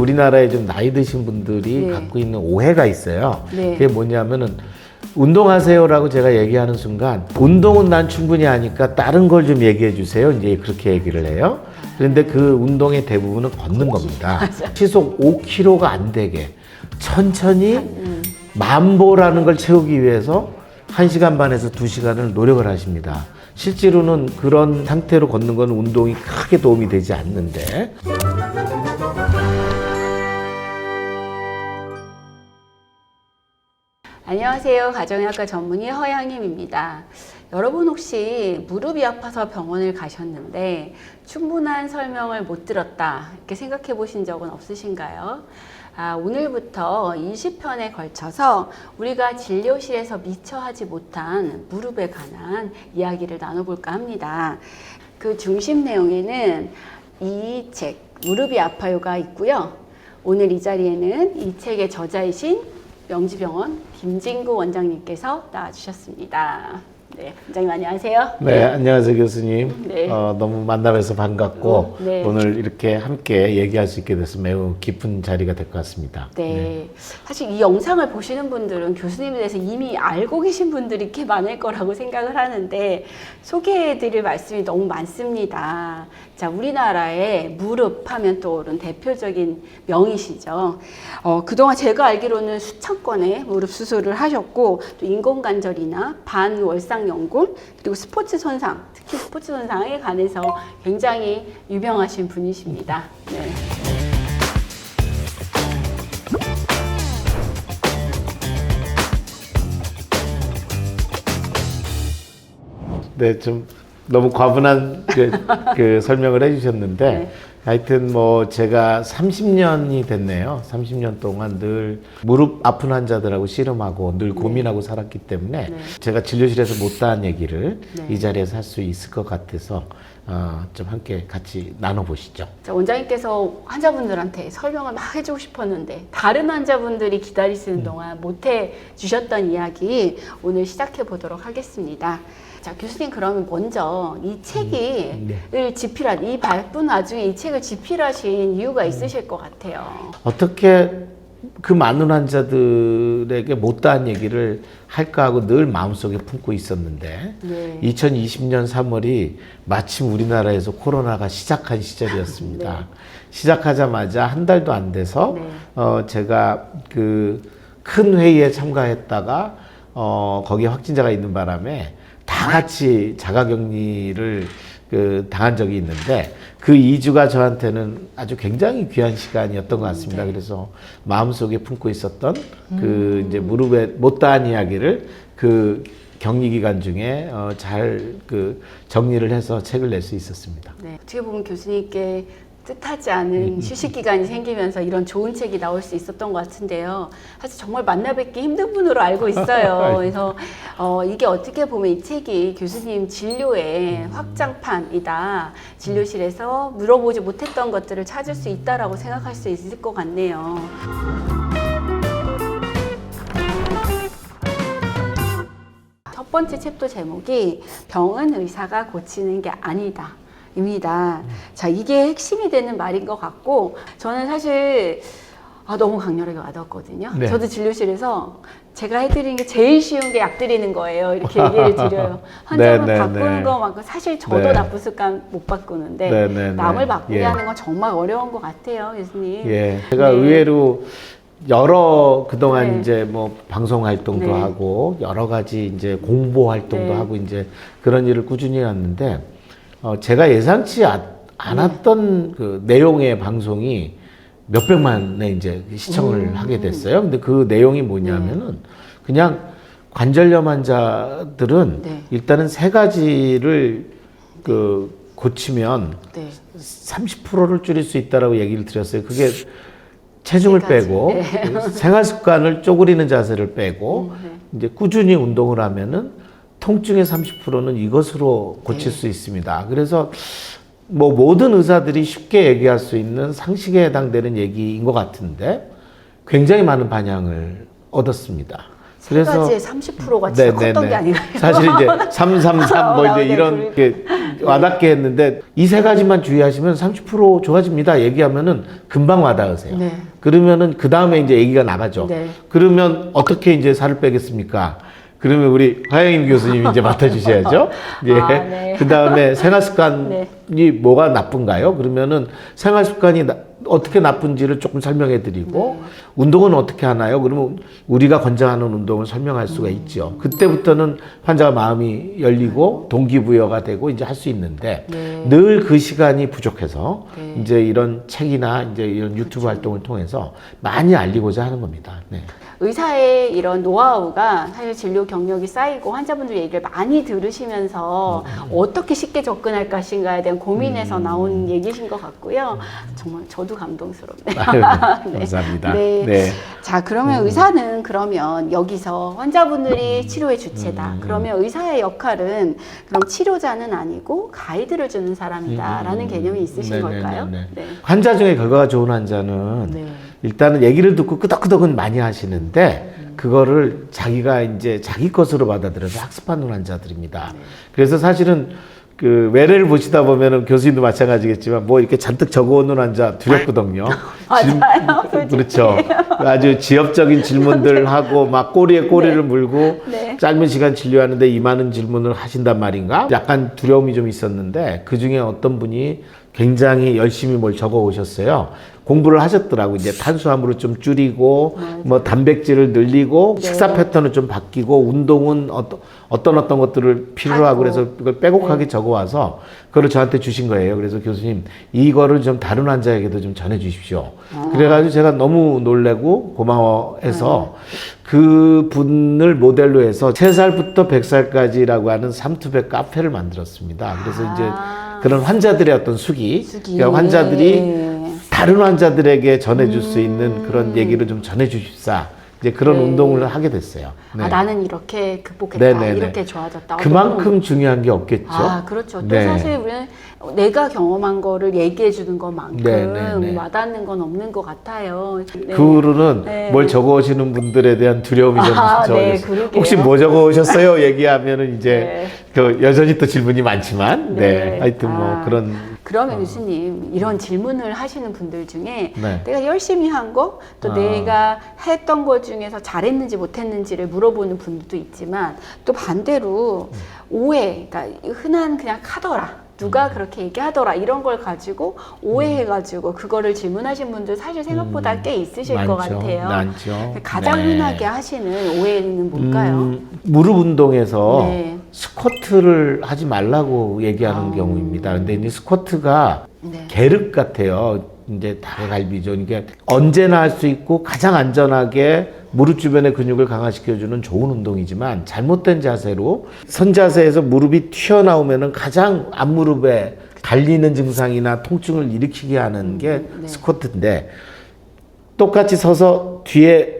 우리나라에 좀 나이 드신 분들이 네. 갖고 있는 오해가 있어요. 네. 그게 뭐냐면은 운동하세요라고 제가 얘기하는 순간 운동은 난 충분히 하니까 다른 걸 좀 얘기해 주세요. 이제 그렇게 얘기를 해요. 그런데 그 운동의 대부분은 걷는 겁니다. 시속 5km가 안 되게 천천히 만보라는 걸 채우기 위해서 1시간 반에서 2시간을 노력을 하십니다. 실제로는 그런 상태로 걷는 건 운동이 크게 도움이 되지 않는데. 안녕하세요. 가정의학과 전문의 허양임입니다. 여러분 혹시 무릎이 아파서 병원을 가셨는데 충분한 설명을 못 들었다 이렇게 생각해 보신 적은 없으신가요? 오늘부터 20편에 걸쳐서 우리가 진료실에서 미처 하지 못한 무릎에 관한 이야기를 나눠볼까 합니다. 그 중심 내용에는 이 책 무릎이 아파요가 있고요. 오늘 이 자리에는 이 책의 저자이신 명지병원 김진구 원장님께서 나와주셨습니다. 네, 원장님 안녕하세요. 네, 안녕하세요 교수님. 네. 너무 만나뵈서 반갑고 네. 오늘 이렇게 함께 얘기할 수 있게 돼서 매우 기쁜 자리가 될 것 같습니다. 네. 사실 이 영상을 보시는 분들은 교수님에 대해서 이미 알고 계신 분들이 꽤 많을 거라고 생각을 하는데 소개해드릴 말씀이 너무 많습니다. 자, 우리나라의 무릎 하면 떠오른 대표적인 명의시죠. 그동안 제가 알기로는 수천 건의 무릎 수술을 하셨고 또 인공관절이나 반월상연골 그리고 스포츠 손상, 특히 스포츠 손상에 관해서 굉장히 유명하신 분이십니다. 네. 네, 좀 너무 과분한 그 설명을 해주셨는데 네. 하여튼 뭐 제가 30년이 됐네요. 30년 동안 늘 무릎 아픈 환자들하고 씨름하고 늘 고민하고 살았기 때문에 네. 제가 진료실에서 못다한 얘기를 네. 이 자리에서 할 수 있을 것 같아서 좀 함께 같이 나눠보시죠. 자, 원장님께서 환자분들한테 설명을 막 해주고 싶었는데 다른 환자분들이 기다리시는 동안 못 해주셨던 이야기 오늘 시작해 보도록 하겠습니다. 자, 교수님 그러면 먼저 이 책을 집필한 이 바쁜 와중에 이 책을 집필하신 이유가 있으실 것 같아요. 어떻게 그 많은 환자들에게 못다한 얘기를 할까 하고 늘 마음속에 품고 있었는데 네. 2020년 3월이 마침 우리나라에서 코로나가 시작한 시절이었습니다. 네. 시작하자마자 한 달도 안 돼서 네. 제가 그 큰 회의에 참가했다가 거기에 확진자가 있는 바람에 다 같이 자가격리를 당한 적이 있는데 그 2주가 저한테는 아주 굉장히 귀한 시간이었던 것 같습니다. 네. 그래서 마음속에 품고 있었던 그 이제 무릎에 못다한 이야기를 그 격리 기간 중에 잘 정리를 해서 책을 낼 수 있었습니다. 네. 어떻게 보면 교수님께 뜻하지 않은 휴식 기간이 생기면서 이런 좋은 책이 나올 수 있었던 것 같은데요. 사실 정말 만나 뵙기 힘든 분으로 알고 있어요. 그래서 이게 어떻게 보면 이 책이 교수님 진료의 확장판이다. 진료실에서 물어보지 못했던 것들을 찾을 수 있다라고 생각할 수 있을 것 같네요. 첫 번째 챕터 제목이 병은 의사가 고치는 게 아니다. 입니다. 자, 이게 핵심이 되는 말인 것 같고 저는 사실 너무 강렬하게 와닿았거든요. 네. 저도 진료실에서 제가 해드리는 게 제일 쉬운 게 약 드리는 거예요. 이렇게 얘기를 드려요. 환자분 네, 네, 바꾸는 네. 거 막 사실 저도 네. 나쁜 습관 못 바꾸는데 네, 네, 남을 네. 바꾸게 예. 하는 건 정말 어려운 것 같아요, 교수님. 예, 제가 네. 의외로 여러 그동안 네. 이제 뭐 방송 활동도 네. 하고 여러 가지 이제 공보 활동도 네. 하고 이제 그런 일을 꾸준히 했는데 제가 예상치 않았던 그 내용의 방송이 몇백만에 이제 시청을 하게 됐어요. 근데 그 내용이 뭐냐면은 그냥 관절염 환자들은 네. 일단은 세 가지를 고치면 네. 30%를 줄일 수 있다라고 얘기를 드렸어요. 그게 체중을 세 가지. 빼고 네. 생활 습관을 쪼그리는 자세를 빼고 네. 이제 꾸준히 운동을 하면은 통증의 30%는 이것으로 고칠 수 있습니다. 그래서 뭐 모든 의사들이 쉽게 얘기할 수 있는 상식에 해당되는 얘기인 것 같은데 굉장히 많은 반향을 얻었습니다. 세 가지에 30%가 진짜 컸던 게 아니라 사실 이제 333 뭐 이제 네, 이런 게 와닿게 했는데 이 세 가지만 주의하시면 30% 좋아집니다. 얘기하면은 금방 와닿으세요. 네. 그러면은 그 다음에 이제 얘기가 나가죠. 네. 그러면 어떻게 이제 살을 빼겠습니까? 그러면 우리 화영임 교수님 이제 맡아주셔야죠. 예. 네. 그 다음에 생활 습관이 뭐가 나쁜가요? 그러면은 생활 습관이 어떻게 나쁜지를 조금 설명해 드리고 운동은 어떻게 하나요? 그러면 우리가 권장하는 운동을 설명할 수가 있죠. 그때부터는 환자가 마음이 열리고 동기부여가 되고 이제 할 수 있는데 늘 그 시간이 부족해서 이제 이런 책이나 이제 이런 유튜브 활동을 통해서 많이 알리고자 하는 겁니다. 네. 의사의 이런 노하우가 사실 진료 경력이 쌓이고 환자분들 얘기를 많이 들으시면서 어떻게 쉽게 접근할 것인가에 대한 고민에서 나온 얘기신 것 같고요. 정말 저도 감동스럽네요. 아유, 감사합니다. 네. 네. 자, 그러면 의사는 그러면 여기서 환자분들이 치료의 주체다. 그러면 의사의 역할은 그럼 치료자는 아니고 가이드를 주는 사람이다라는 개념이 있으신 걸까요? 네. 환자 중에 결과가 좋은 환자는 네. 일단은 얘기를 듣고 끄덕끄덕은 많이 하시는데 그거를 자기가 이제 자기 것으로 받아들여서 학습하는 환자들입니다. 그래서 사실은 그 외래를 보시다 보면은 교수님도 마찬가지겠지만 뭐 이렇게 잔뜩 적어오는 환자 두렵거든요. 맞아요. 그렇죠. 아주 지엽적인 질문들 하고 막 꼬리에 꼬리를 물고 네. 짧은 시간 진료하는데 이 많은 질문을 하신단 말인가? 약간 두려움이 좀 있었는데 그 중에 어떤 분이 굉장히 열심히 뭘 적어 오셨어요. 공부를 하셨더라고. 이제 탄수화물을 좀 줄이고, 뭐 단백질을 늘리고, 식사 패턴을 좀 바뀌고, 운동은 어떤 것들을 필요로 하고 그래서 그걸 빼곡하게 적어 와서 그걸 저한테 주신 거예요. 그래서 교수님, 이거를 좀 다른 환자에게도 좀 전해 주십시오. 그래가지고 제가 너무 놀래고 고마워해서 그 분을 모델로 해서 3살부터 100살까지라고 하는 삼투백 카페를 만들었습니다. 그래서 이제 그런 환자들의 어떤 수기. 그러니까 환자들이 다른 환자들에게 전해줄 수 있는 그런 얘기를 좀 전해주십사. 이제 그런 운동을 하게 됐어요. 네. 아, 나는 이렇게 극복했다. 네네네. 이렇게 좋아졌다. 그만큼 중요한 게 없겠죠. 아, 그렇죠. 또 네. 사실 우리는 내가 경험한 거를 얘기해 주는 것만큼 네네네. 와닿는 건 없는 것 같아요. 네. 그 후로는 네. 뭘 적어 오시는 분들에 대한 두려움이 좀 네, 적어졌어요. 그러게요. 혹시 뭐 적어 오셨어요? 얘기하면은 이제 그 여전히 또 질문이 많지만 네. 하여튼 뭐 그런 그러면 교수님 이런 질문을 하시는 분들 중에 네. 내가 열심히 한 거, 또 내가 했던 것 중에서 잘했는지 못했는지를 물어보는 분들도 있지만 또 반대로 오해, 그러니까 흔한 그냥 카더라. 누가 그렇게 얘기하더라 이런 걸 가지고 오해해가지고 그거를 질문하신 분들 사실 생각보다 꽤 있으실 것 같아요. 많죠. 가장 네. 흔하게 하시는 오해는 뭘까요? 무릎 운동에서 네. 스쿼트를 하지 말라고 얘기하는 경우입니다. 근데 이 스쿼트가 네. 계륵 같아요. 이제 닭갈비죠. 이게 언제나 할 수 있고 가장 안전하게 무릎 주변의 근육을 강화시켜주는 좋은 운동이지만 잘못된 자세로 선자세에서 무릎이 튀어나오면은 가장 앞무릎에 갈리는 증상이나 통증을 일으키게 하는 게 스쿼트인데 똑같이 서서 뒤에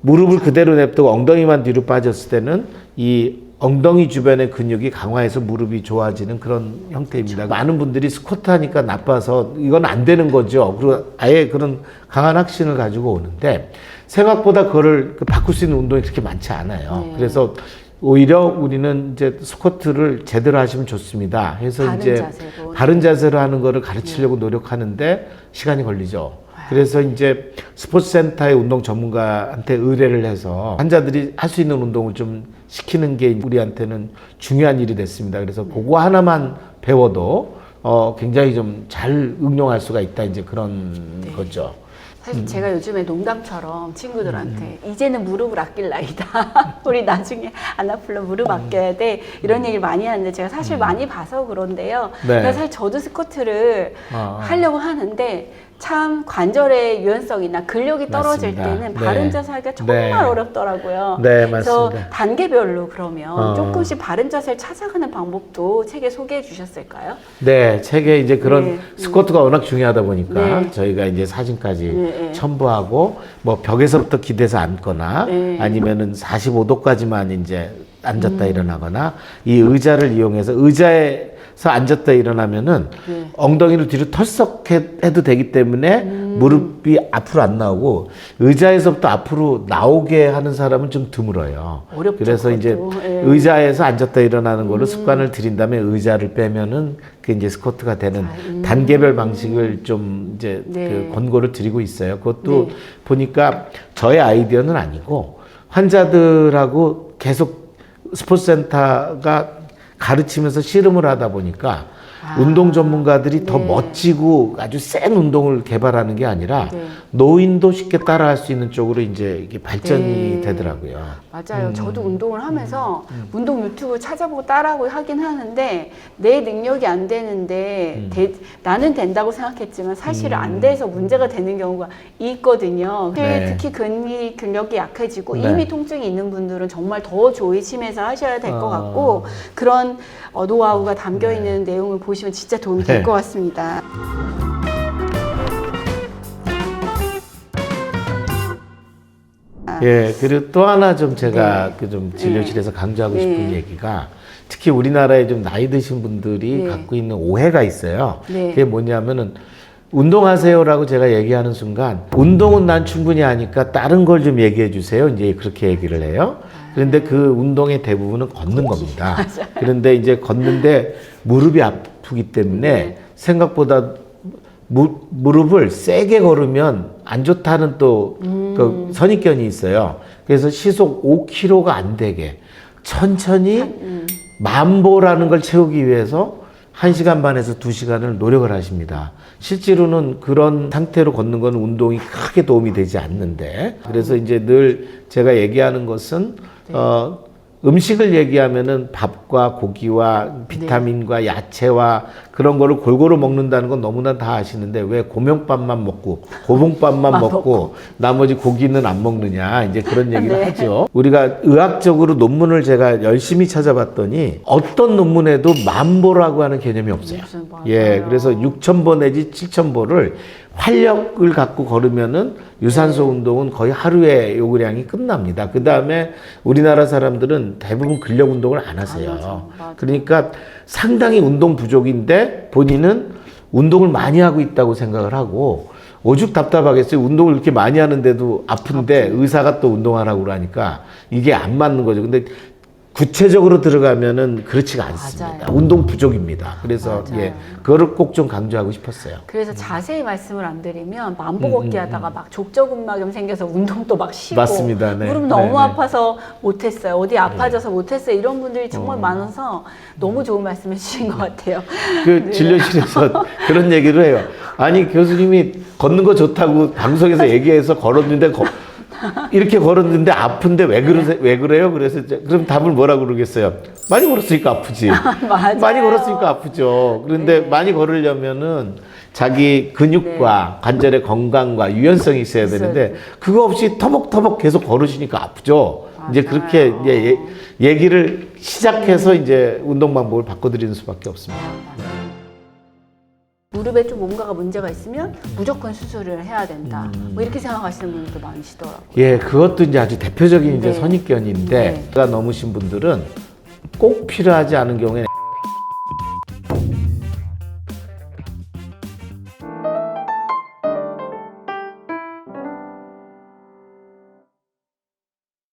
무릎을 그대로 냅두고 엉덩이만 뒤로 빠졌을 때는 이 엉덩이 주변의 근육이 강화해서 무릎이 좋아지는 그런 형태입니다. 그렇죠. 많은 분들이 스쿼트 하니까 나빠서 이건 안 되는 거죠. 그리고 아예 그런 강한 확신을 가지고 오는데 생각보다 그거를 바꿀 수 있는 운동이 그렇게 많지 않아요. 그래서 오히려 우리는 이제 스쿼트를 제대로 하시면 좋습니다. 해서 바른 이제 자세로. 바른 자세로 하는 거를 가르치려고 노력하는데 시간이 걸리죠. 그래서 이제 스포츠센터의 운동 전문가한테 의뢰를 해서 환자들이 할 수 있는 운동을 좀 시키는 게 우리한테는 중요한 일이 됐습니다. 그래서 그거 하나만 배워도 굉장히 좀 잘 응용할 수가 있다. 이제 그런 거죠. 사실 제가 요즘에 농담처럼 친구들한테 이제는 무릎을 아낄 나이다. 우리 나중에 안 아플면 무릎 아껴야 돼. 이런 얘기를 많이 하는데 제가 사실 많이 봐서 그런데요. 네. 그래서 사실 저도 스쿼트를 하려고 하는데 참 관절의 유연성이나 근력이 떨어질 맞습니다. 때는 네. 바른 자세 하기가 정말 네. 어렵더라고요. 네, 그래서 맞습니다. 단계별로 그러면 조금씩 바른 자세를 찾아가는 방법도 책에 소개해 주셨을까요? 네, 책에 이제 그런 네. 스쿼트가 워낙 중요하다 보니까 네. 저희가 이제 사진까지 네. 첨부하고 뭐 벽에서부터 기대서 앉거나 네. 아니면은 45도까지만 이제 앉았다 일어나거나 이 의자를 이용해서 의자에 앉았다 일어나면은 네. 엉덩이를 뒤로 털썩해도 되기 때문에 무릎이 앞으로 안 나오고 의자에서부터 앞으로 나오게 하는 사람은 좀 드물어요. 어렵죠, 그래서 이제 그것도. 예. 의자에서 앉았다 일어나는 걸로 습관을 들인 다음에 의자를 빼면은 그게 이제 스쿼트가 되는 단계별 방식을 좀 이제 네. 그 권고를 드리고 있어요. 그것도 네. 보니까 저의 아이디어는 아니고 환자들하고 계속 스포츠센터가 가르치면서 씨름을 하다 보니까 운동 전문가들이 더 네. 멋지고 아주 센 운동을 개발하는 게 아니라 네. 노인도 쉽게 따라할 수 있는 쪽으로 이제 이게 발전이 네. 되더라고요. 맞아요. 저도 운동을 하면서 운동 유튜브 찾아보고 따라하고 하긴 하는데 내 능력이 안 되는데 나는 된다고 생각했지만 사실 안 돼서 문제가 되는 경우가 있거든요. 네. 특히 근력이 약해지고 네. 이미 통증이 있는 분들은 정말 더 조심해서 하셔야 될 것 아. 같고 그런 노하우가 담겨 있는 내용을 보시면 진짜 도움이 될 네. 것 같습니다. 예, 그리고 또 하나 좀 제가 네. 그 좀 진료실에서 강조하고 네. 싶은 얘기가 특히 우리나라에 좀 나이 드신 분들이 네. 갖고 있는 오해가 있어요. 네. 그게 뭐냐면은 운동하세요라고 제가 얘기하는 순간 운동은 난 충분히 하니까 다른 걸 좀 얘기해 주세요. 이제 그렇게 얘기를 해요. 그런데 그 운동의 대부분은 걷는 겁니다. 그런데 이제 걷는데 무릎이 아프기 때문에 네. 생각보다 무릎을 세게 걸으면 안 좋다는 또 그 선입견이 있어요. 그래서 시속 5km가 안 되게 천천히 만보라는 걸 채우기 위해서 1시간 반에서 2시간을 노력을 하십니다. 실제로는 그런 상태로 걷는 건 운동이 크게 도움이 되지 않는데 그래서 이제 늘 제가 얘기하는 것은 음식을 얘기하면은 밥과 고기와 비타민과 야채와 그런 거를 골고루 먹는다는 건 너무나 다 아시는데 왜 고명밥만 먹고 고봉밥만 먹고 나머지 고기는 안 먹느냐 이제 그런 얘기를 네. 하죠. 우리가 의학적으로 논문을 제가 열심히 찾아봤더니 어떤 논문에도 만보라고 하는 개념이 없어요. 맞아요. 예, 그래서 6,000보 내지 7,000보를 활력을 갖고 걸으면은 유산소 운동은 거의 하루에 요구량이 끝납니다. 그 다음에 우리나라 사람들은 대부분 근력 운동을 안 하세요. 맞아. 그러니까 상당히 운동 부족인데 본인은 운동을 많이 하고 있다고 생각을 하고 오죽 답답하겠어요. 운동을 이렇게 많이 하는데도 아픈데 의사가 또 운동하라고 그러니까 이게 안 맞는 거죠. 근데 구체적으로 들어가면은 그렇지가 않습니다. 맞아요. 운동 부족입니다. 그래서 맞아요. 예, 그거를 꼭 좀 강조하고 싶었어요. 그래서 자세히 말씀을 안 드리면 만보 걷기 하다가 막 족저근막염 생겨서 운동도 막 쉬고 맞습니다. 네. 무릎 네, 너무 네. 아파서 못했어요. 어디 아파져서 못했어요. 이런 분들이 정말 많아서 너무 좋은 말씀 해주신 것 같아요. 그 진료실에서 그런 얘기를 해요. 아니 교수님이 걷는 거 좋다고 방송에서 얘기해서 걸었는데 이렇게 걸었는데 아픈데 왜 그래요? 그래서 그럼 답을 뭐라고 그러겠어요? 많이 걸었으니까 아프지. 맞아요. 많이 걸었으니까 아프죠. 그런데 많이 걸으려면은 자기 근육과 관절의 건강과 유연성이 있어야 되는데 그거 없이 터벅터벅 계속 걸으시니까 아프죠. 이제 그렇게 이제 얘기를 시작해서 이제 운동 방법을 바꿔드리는 수밖에 없습니다. 무릎에 좀 뭔가가 문제가 있으면 무조건 수술을 해야 된다. 뭐 이렇게 생각하시는 분들도 많으시더라고요. 예, 그것도 이제 아주 대표적인 이제 네. 선입견인데 네. 가 넘으신 분들은 꼭 필요하지 않은 경우에